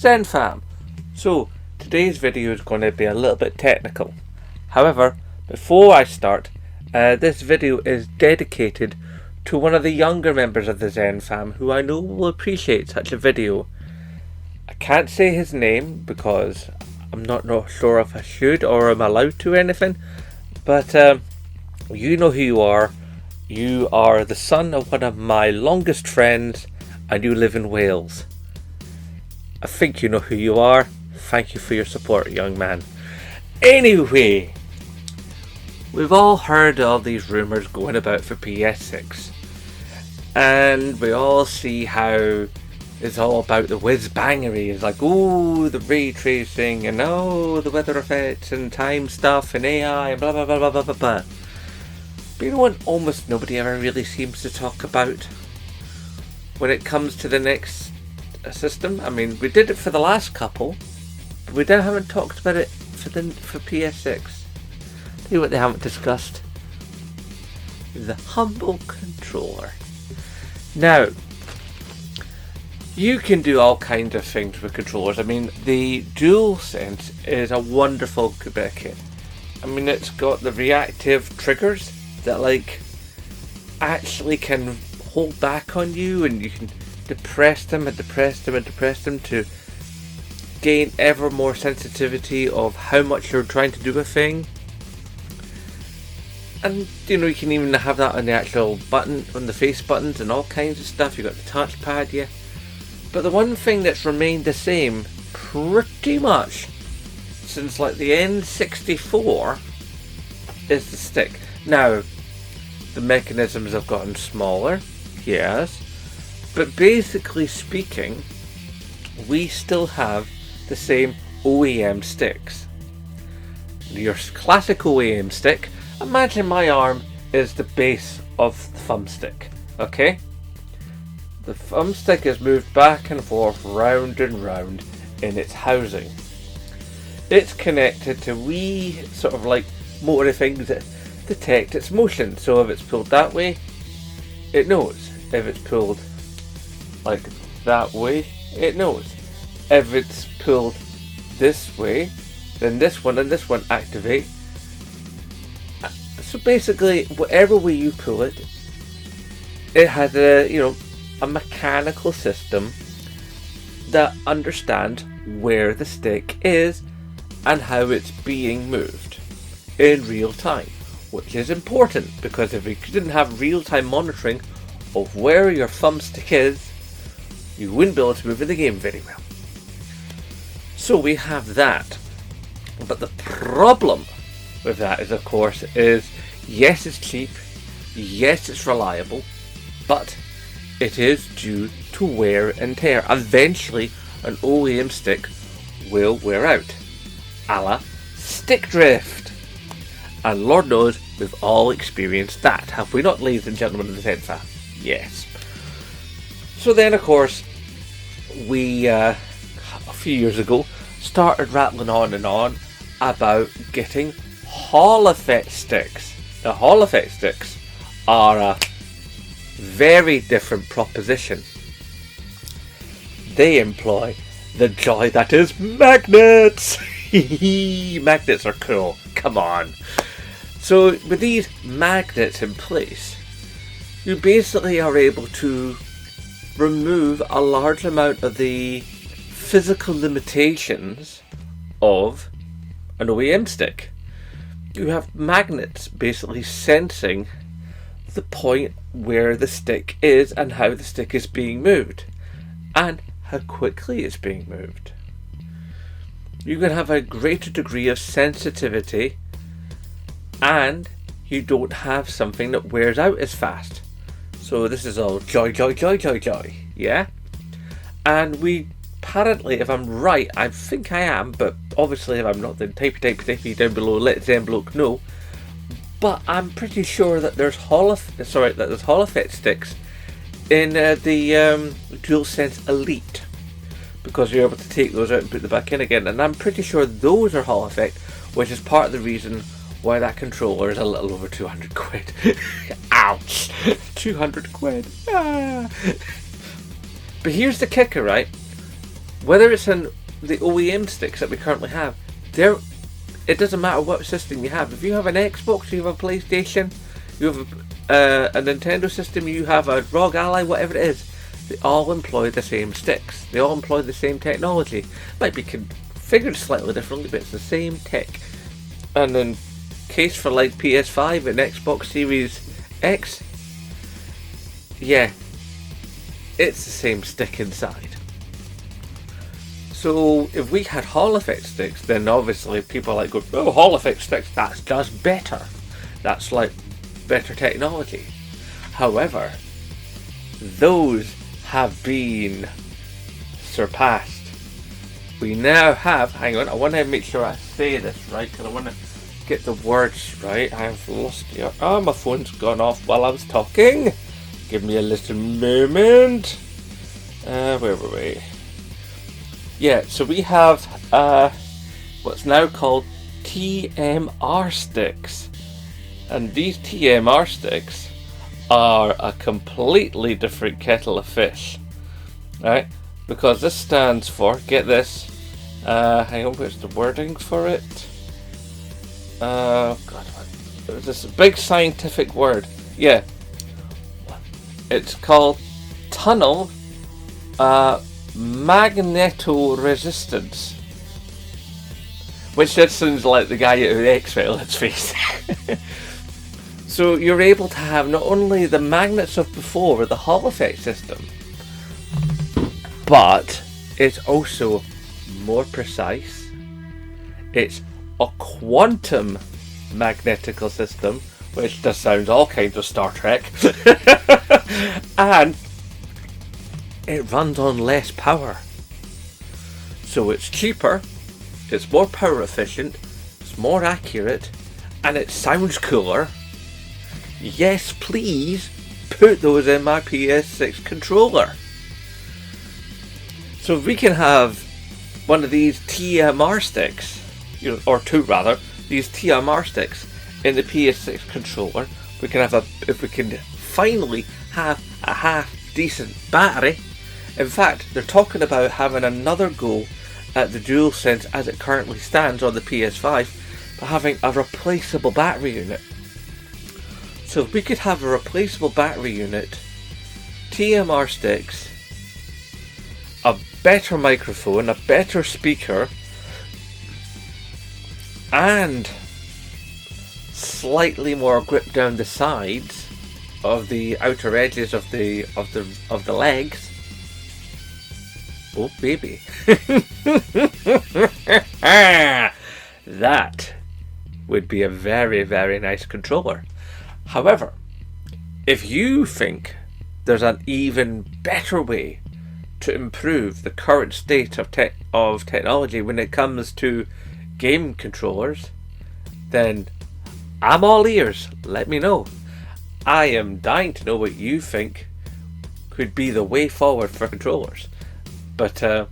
ZenFam. So today's video is going to be a little bit technical. However, before I start, this video is dedicated to one of the younger members of the ZenFam who I know will appreciate such a video. I can't say his name because I'm not sure if I should or am allowed to or anything, but you know who you are. You are the son of one of my longest friends and you live in Wales. I think you know who you are. Thank you for your support, young man. Anyway, we've all heard all these rumours going about for PS6, and we all see how it's all about the whiz-bangery. It's like, oh, the ray tracing, and oh, the weather effects, and time stuff, and AI, and blah blah blah blah blah blah blah. But you know what almost nobody ever really seems to talk about when it comes to the next system? I mean, we did it for the last couple, but we haven't talked about it for PS6. Tell you what they haven't discussed: the humble controller. Now, you can do all kinds of things with controllers. I mean, the DualSense is a wonderful bit of kit. I mean, it's got the reactive triggers that actually can hold back on you, and you can depress them and depress them and depress them to gain ever more sensitivity of how much you're trying to do a thing. And you know, you can even have that on the actual button, on the face buttons and all kinds of stuff. You've got the touchpad, yeah. But the one thing that's remained the same pretty much since like the N64 is the stick. Now, the mechanisms have gotten smaller, yes, but basically speaking, we still have the same OEM sticks. Your classic OEM stick, imagine my arm is the base of the thumbstick, okay? The thumbstick is moved back and forth, round and round in its housing. It's connected to wee sort of like motor things that detect its motion. So if it's pulled that way, it knows. If it's pulled like that way, it knows. If it's pulled this way, then this one and this one activate. So basically, whatever way you pull it, it has a mechanical system that understands where the stick is and how it's being moved in real time, which is important because if you didn't have real-time monitoring of where your thumbstick is, you wouldn't be able to move in the game very well. So we have that, but the problem with that is, of course, yes, it's cheap, yes, it's reliable, but it is due to wear and tear. Eventually, an OEM stick will wear out, a la stick drift. And Lord knows we've all experienced that, have we not, ladies and gentlemen of the ZenFam? Yes. So then, of course, we, a few years ago, started rattling on and on about getting Hall Effect sticks. The Hall Effect sticks are a very different proposition. They employ the joy that is magnets. Magnets are cool, come on. So with these magnets in place, you basically are able to remove a large amount of the physical limitations of an OEM stick. You have magnets basically sensing the point where the stick is and how the stick is being moved and how quickly it's being moved. You can have a greater degree of sensitivity and you don't have something that wears out as fast. So this is all joy, yeah? And we apparently, if I'm right, I think I am, but obviously if I'm not, then typey down below, let ZenBloke know. But I'm pretty sure that there's Hall Effect sticks in the DualSense Elite, because you're able to take those out and put them back in again, and I'm pretty sure those are Hall Effect, which is part of the reason why that controller is a little over 200 quid. Ouch! 200 quid. Ah. But here's the kicker, right? whether it's in the OEM sticks that we currently have, it doesn't matter what system you have. If you have an Xbox, you have a PlayStation, you have a Nintendo system, you have a ROG Ally, whatever it is, they all employ the same sticks. They all employ the same technology. Might be configured slightly differently, but it's the same tech. And in case for like PS5 and Xbox Series X, yeah, it's the same stick inside. So if we had Hall effect sticks, then obviously people are like, oh, Hall effect sticks, that's just better. That's like better technology. However, those have been surpassed. We now have, hang on, I want to make sure I say this right, because I want to get the words right. I've lost your, oh, my phone's gone off while I was talking. Give me a little moment. Where were we? Yeah, so we have what's now called TMR sticks. And these TMR sticks are a completely different kettle of fish. Right? Because this stands for, get this, hang on, where's the wording for it? God, what, this big scientific word. Yeah. It's called tunnel magnetoresistance, which just sounds like the guy out of X-Files, let's face it. So you're able to have not only the magnets of before, the Hall effect system, but it's also more precise. It's a quantum magnetical system, which just sounds all kinds of Star Trek. And it runs on less power. So it's cheaper, it's more power efficient, it's more accurate, and it sounds cooler. Yes, please put those in my PS6 controller. So if we can have one of these TMR sticks, or two rather, these TMR sticks in the PS6 controller, we can have if we can finally have a half decent battery. In fact, they're talking about having another go at the DualSense as it currently stands on the PS5, by having a replaceable battery unit. So if we could have a replaceable battery unit, TMR sticks, a better microphone, a better speaker, and slightly more grip down the sides of the outer edges of the legs. Oh baby. That would be a very, very nice controller. However, if you think there's an even better way to improve the current state of technology when it comes to game controllers, then I'm all ears. Let me know. I am dying to know what you think could be the way forward for controllers. But I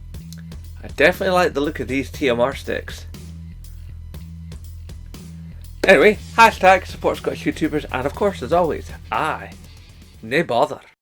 definitely like the look of these TMR sticks. Anyway, hashtag support Scottish YouTubers, and of course, as always, nae bother.